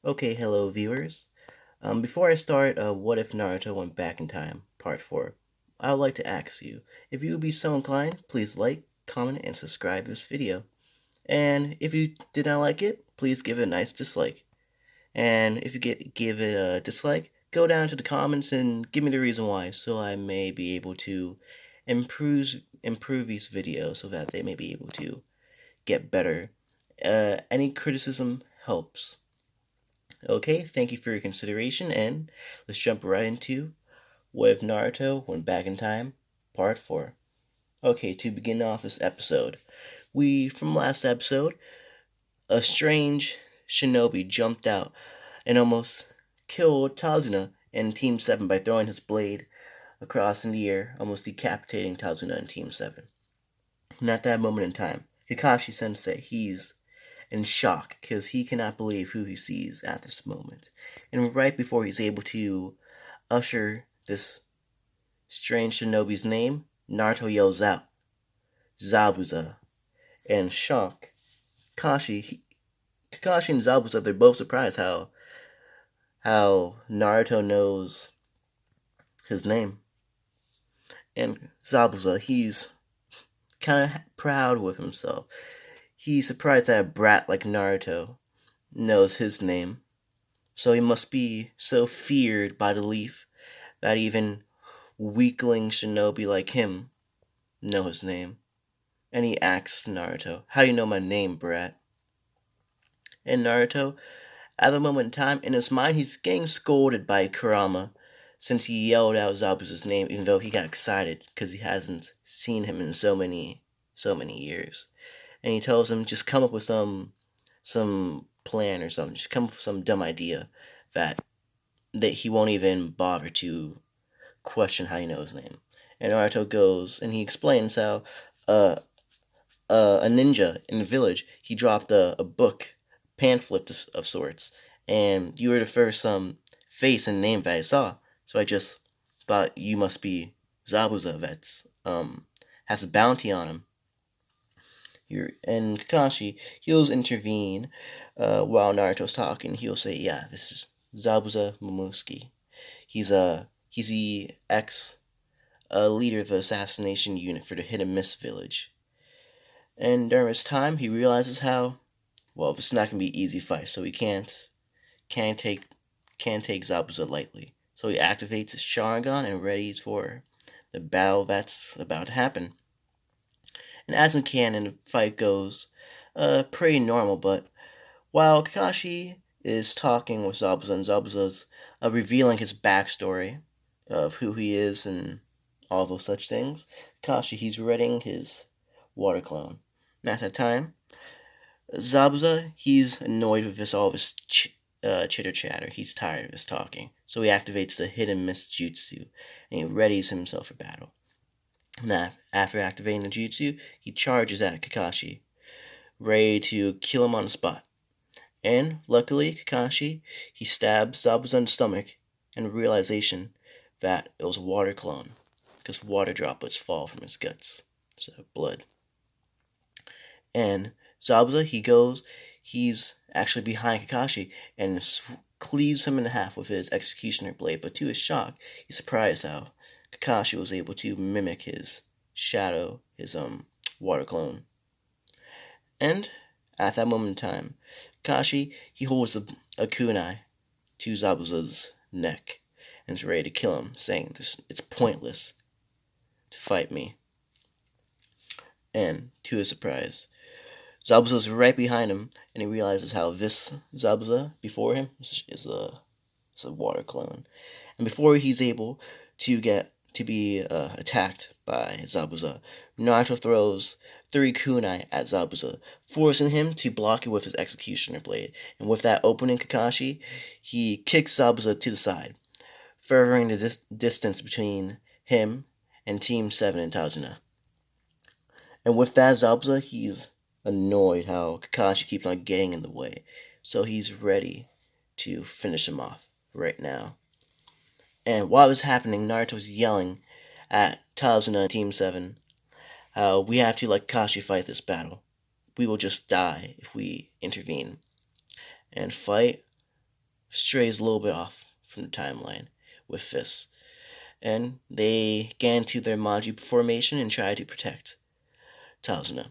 Okay, hello viewers. Before I start, What If Naruto Went Back in Time, Part 4, I would like to ask you, if you would be so inclined, please like, comment, and subscribe this video. And if you did not like it, please give it a nice dislike. And if you give it a dislike, go down to the comments and give me the reason why, so I may be able to improve these videos so that they may be able to get better. Any criticism helps. Okay, thank you for your consideration, and let's jump right into What If Naruto Went Back in Time, Part 4. Okay, to begin off this episode, from last episode, a strange shinobi jumped out and almost killed Tazuna and Team 7 by throwing his blade across in the air, almost decapitating Tazuna and Team 7. And at that moment in time, Kakashi Sensei, he's in shock because he cannot believe who he sees at this moment. And right before he's able to usher this strange shinobi's name, Naruto yells out, Zabuza. And in shock, Kakashi and Zabuza, they're both surprised how Naruto knows his name. And Zabuza, he's kind of proud with himself. He's surprised that a brat like Naruto knows his name. So he must be so feared by the Leaf that even weakling shinobi like him know his name. And he asks Naruto, "How do you know my name, brat?" And Naruto, at the moment in time, in his mind, he's getting scolded by Kurama since he yelled out Zabuza's name, even though he got excited because he hasn't seen him in so many years. And he tells him, just come up with some plan or something. Just come up with some dumb idea that he won't even bother to question how you know his name. And Naruto goes and he explains how uh, a ninja in the village, he dropped a book, pamphlet of sorts, and you were the first face and name that I saw. So I just thought you must be Zabuza that's has a bounty on him. And Kakashi, he'll intervene while Naruto's talking. He'll say, "Yeah, this is Zabuza Momosuke. He's the ex leader of the assassination unit for the Hidden Mist village." And during his time, he realizes how this is not gonna be an easy fight, so he can't take Zabuza lightly. So he activates his Sharingan and readies for the battle that's about to happen. And as in canon, the fight goes pretty normal, but while Kakashi is talking with Zabuza, and Zabuza's revealing his backstory of who he is and all those such things, Kakashi, he's readying his water clone. And at that time, Zabuza, he's annoyed with all this chitter chatter. He's tired of his talking. So he activates the Hidden Mist Jutsu, and he readies himself for battle. And after activating the jutsu, he charges at Kakashi, ready to kill him on the spot. And luckily, Kakashi, he stabs Zabuza in the stomach, and the realization that it was a water clone, because water droplets fall from his guts, so blood. And Zabuza, he's actually behind Kakashi, and cleaves him in half with his executioner blade, but to his shock, he's surprised how Kakashi was able to mimic his shadow, his water clone. And at that moment in time, Kakashi, he holds a kunai to Zabuza's neck and is ready to kill him, saying it's pointless to fight me. And to his surprise, Zabuza's right behind him, and he realizes how this Zabuza before him is a water clone. And before he's able to be attacked by Zabuza, Naruto throws 3 kunai at Zabuza, forcing him to block it with his executioner blade. And with that opening Kakashi, he kicks Zabuza to the side, furthering the distance between him and Team 7 and Tazuna. And with that, Zabuza, he's annoyed how Kakashi keeps on getting in the way. So he's ready to finish him off right now. And while this is happening, Naruto's yelling at Tazuna and Team 7 how we have to let Kakashi fight this battle. We will just die if we intervene. And fight strays a little bit off from the timeline with this. And they get into their Maji formation and try to protect Tazuna.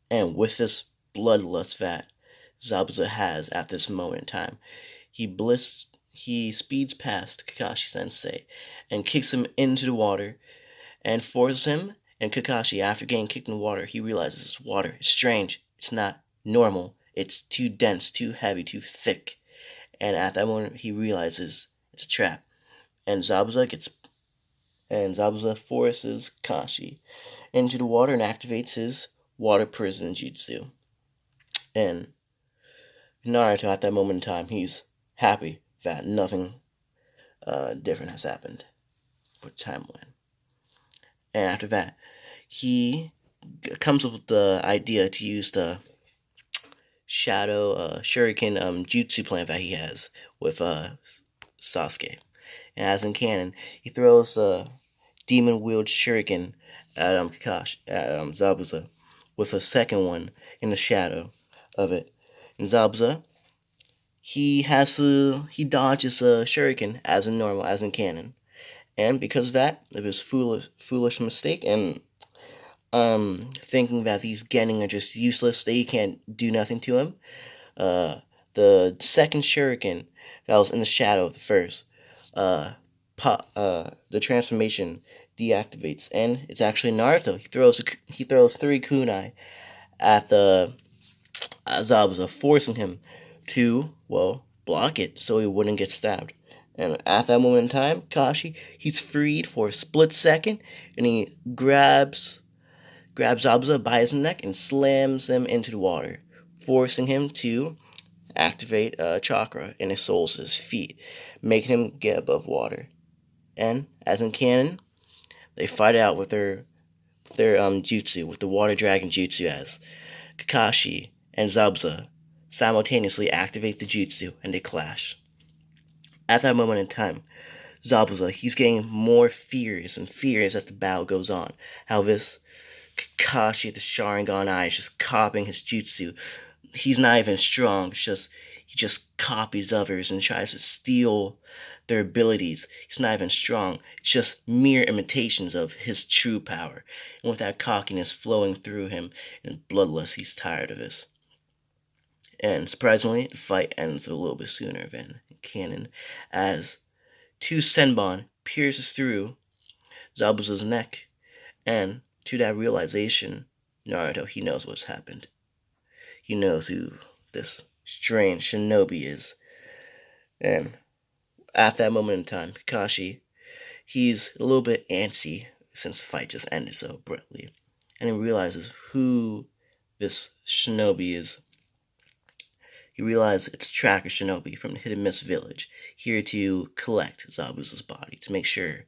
And with this bloodlust that Zabuza has at this moment in time, he speeds past Kakashi Sensei and kicks him into the water and forces him. And Kakashi, after getting kicked in the water, he realizes this water is strange. It's not normal. It's too dense, too heavy, too thick. And at that moment, he realizes it's a trap. And Zabuza forces Kakashi into the water and activates his water prison jutsu. And Naruto, at that moment in time, he's happy that nothing different has happened with timeline. And after that, he comes up with the idea to use the shadow shuriken jutsu plan that he has with Sasuke. And as in canon, he throws a demon wield shuriken at Zabuza with a second one in the shadow of it. And Zabuza, he dodges a shuriken as in normal, as in canon. And because of that, of his foolish mistake, and thinking that these Genin are just useless, they can't do nothing to him, the second shuriken that was in the shadow of the first, the transformation deactivates, and it's actually Naruto. He throws 3 kunai at the Zabuza, forcing him to, well, block it so he wouldn't get stabbed. And at that moment in time, Kashi, he's freed for a split second, and he grabs Zabuza by his neck and slams him into the water, forcing him to activate chakra in his soles, his feet, making him get above water. And as in canon, they fight out with their jutsu, with the water dragon jutsu, as Kakashi and Zabuza simultaneously activate the jutsu and they clash. At that moment in time, Zabuza, he's getting more furious and furious as the battle goes on. How this Kakashi, the Sharingan Eye, is just copying his jutsu. He's not even strong. He just copies others and tries to steal their abilities. He's not even strong. It's just mere imitations of his true power. And with that cockiness flowing through him and bloodlust, he's tired of this. And surprisingly, the fight ends a little bit sooner than canon, as 2 Senbon pierces through Zabuza's neck, and to that realization, Naruto, he knows what's happened. He knows who this strange shinobi is. And at that moment in time, Kakashi, he's a little bit antsy since the fight just ended so abruptly. And he realizes who this shinobi is. He realizes it's Tracker Shinobi from the Hidden Mist Village, here to collect Zabuza's body, to make sure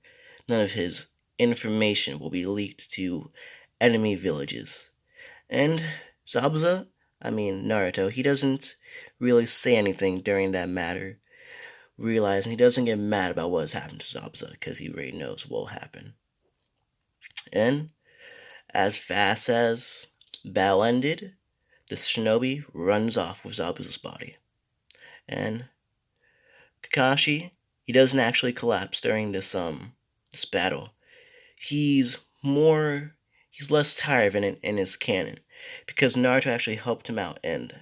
none of his information will be leaked to enemy villages. And Naruto, he doesn't really say anything during that matter, realizing he doesn't get mad about what has happened to Zabuza, because he already knows what will happen. And as fast as battle ended, the shinobi runs off with Zabuza's body. And Kakashi, he doesn't actually collapse during this battle. He's less tired than in his canon, because Naruto actually helped him out, and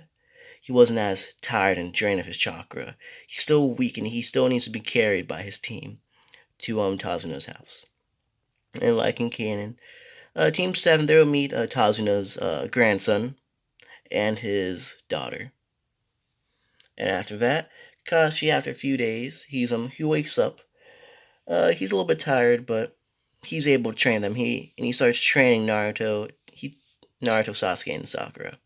he wasn't as tired and drained of his chakra. He's still weak, and he still needs to be carried by his team to Tazuna's house. And like in canon, Team 7, they'll meet Tazuna's grandson and his daughter. And after that, Kashi, after a few days, he wakes up. He's a little bit tired, but he's able to train them. He starts training Naruto, Sasuke, and Sakura.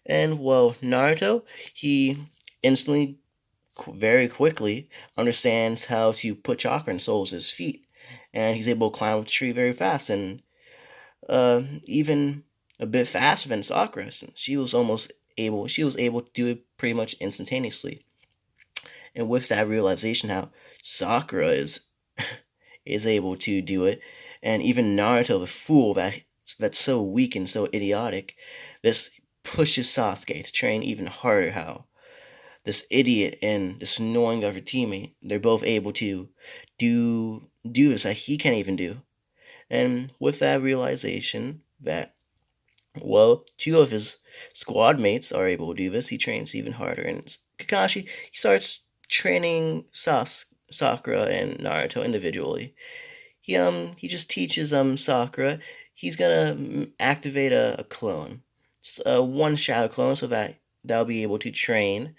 And well, Naruto, he instantly, very quickly, understands how to put chakra in Soul's feet, and he's able to climb up the tree very fast, and even a bit faster than Sakura, since she was able to do it pretty much instantaneously. And with that realization, how Sakura is able to do it, and even Naruto, the fool that's so weak and so idiotic, this pushes Sasuke to train even harder. How this idiot and this annoying other teammate, they're both able to do this that he can't even do. And with that realization that, well, two of his squad mates are able to do this, he trains even harder. And Kakashi, he starts training Sakura and Naruto individually. He just teaches Sakura he's gonna activate a clone, one shadow clone, so that they'll be able to train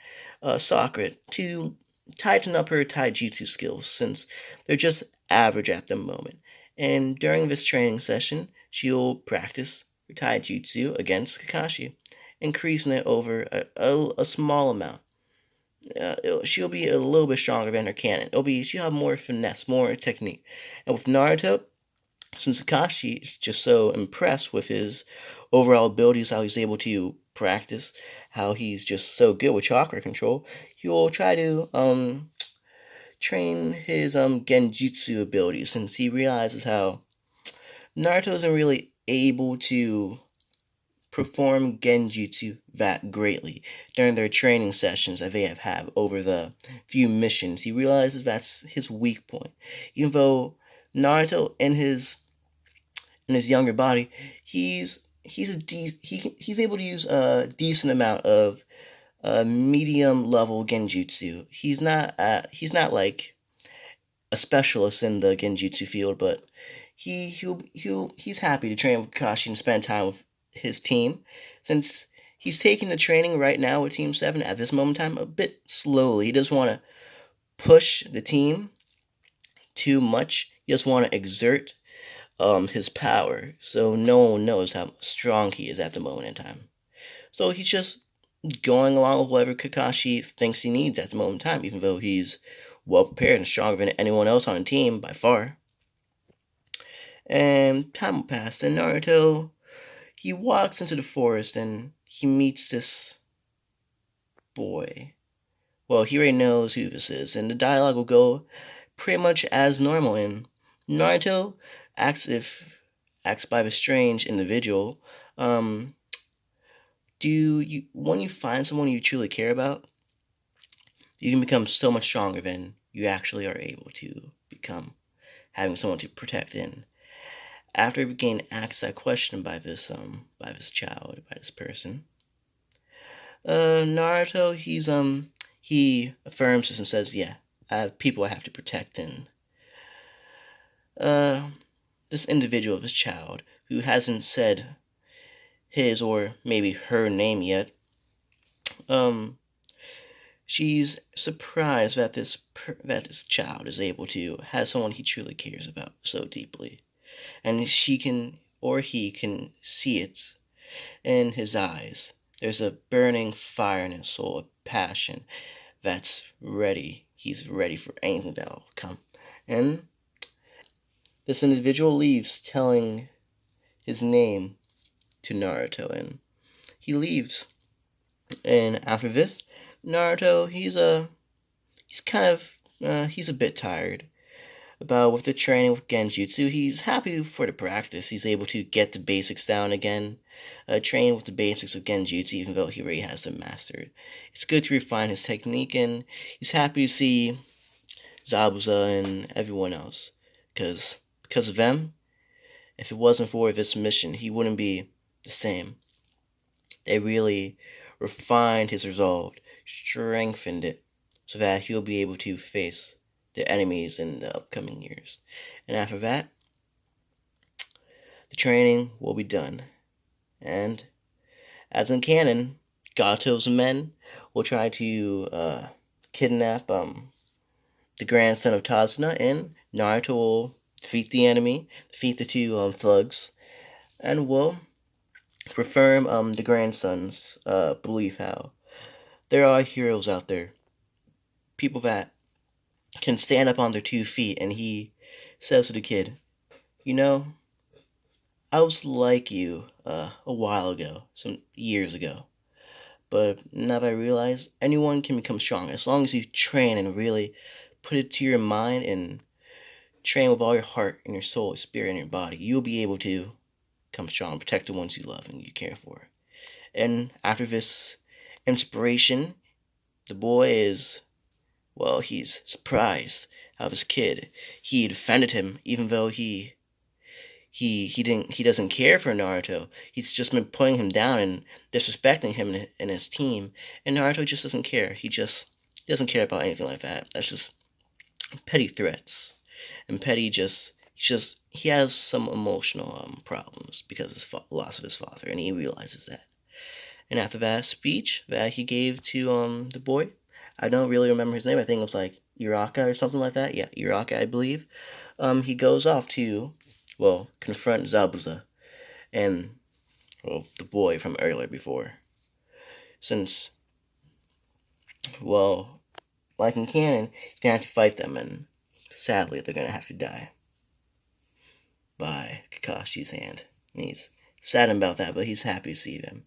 Sakura to tighten up her taijutsu skills, since they're just average at the moment. And during this training session, she'll practice her taijutsu against Kakashi, increasing it over a small amount. She'll be a little bit stronger than her canon. She'll have more finesse, more technique. And with Naruto, since Kakashi is just so impressed with his overall abilities, how he's able to practice, how he's just so good with chakra control, he will try to train his genjutsu abilities, since he realizes how Naruto isn't really able to perform genjutsu that greatly during their training sessions that they have had over the few missions. He realizes that's his weak point. Even though Naruto in his younger body, he's able to use a decent amount of medium level genjutsu. He's not like a specialist in the genjutsu field, but he's happy to train with Kakashi and spend time with his team, since he's taking the training right now with Team 7 at this moment in time a bit slowly. He doesn't want to push the team too much. He just want to exert his power, so no one knows how strong he is at the moment in time. So he's just going along with whatever Kakashi thinks he needs at the moment in time, even though he's well prepared and stronger than anyone else on the team by far. And time will pass, and Naruto, he walks into the forest and he meets this boy. Well, he already knows who this is, and the dialogue will go pretty much as normal. And Naruto acts by the strange individual. When you find someone you truly care about, you can become so much stronger than you actually are able to become, having someone to protect. In after being asked that question by this child, by this person, Naruto, he affirms this and says, "Yeah, I have people I have to protect." And this individual, this child, who hasn't said his or maybe her name yet, she's surprised that this child is able to have someone he truly cares about so deeply, and she can or he can see it in his eyes. There's a burning fire in his soul, a passion that's ready. He's ready for anything that'll come. And this individual leaves, telling his name to Naruto, and he leaves. And after this, Naruto, he's a bit tired about with the training with Genjutsu. He's happy for the practice. He's able to get the basics down again, train with the basics of Genjutsu, even though he already has them mastered. It's good to refine his technique, and he's happy to see Zabuza and everyone else, because of them, if it wasn't for this mission, he wouldn't be the same. They really refined his resolve, strengthened it, so that he'll be able to face the enemies in the upcoming years. And after that, the training will be done. And as in canon, Gato's men will try to kidnap the grandson of Tazuna, and Naruto will defeat the enemy, defeat the two thugs, and will confirm the grandson's belief how there are heroes out there, people that can stand up on their 2 feet. And he says to the kid, "You know, I was like you a while ago, some years ago, but now that I realize anyone can become strong as long as you train and really put it to your mind and train with all your heart and your soul, your spirit, and your body. You'll be able to become strong, protect the ones you love and you care for." And after this inspiration, the boy is, well, he's surprised how his kid, he defended him even though he doesn't care for Naruto. He's just been putting him down and disrespecting him and his team, and Naruto just doesn't care. He doesn't care about anything like that. That's just petty threats, and petty just he has some emotional problems because of his loss of his father, and he realizes that. And after that speech that he gave to the boy, I don't really remember his name. I think it was like Iraka or something like that. Yeah, Iraka, I believe. He goes off to, well, confront Zabuza and, well, the boy from earlier before. Since, well, like in canon, he's gonna have to fight them, and sadly, they're gonna have to die by Kakashi's hand. And he's sad about that, but he's happy to see them.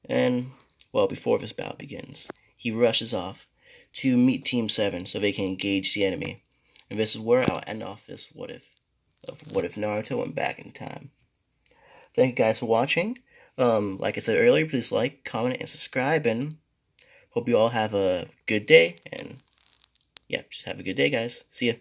And, well, before this battle begins, he rushes off to meet Team 7 so they can engage the enemy. And this is where I'll end off this what if Naruto went back in time. Thank you guys for watching. Like I said earlier, please like, comment, and subscribe, and hope you all have a good day. And yeah, just have a good day, guys. See ya.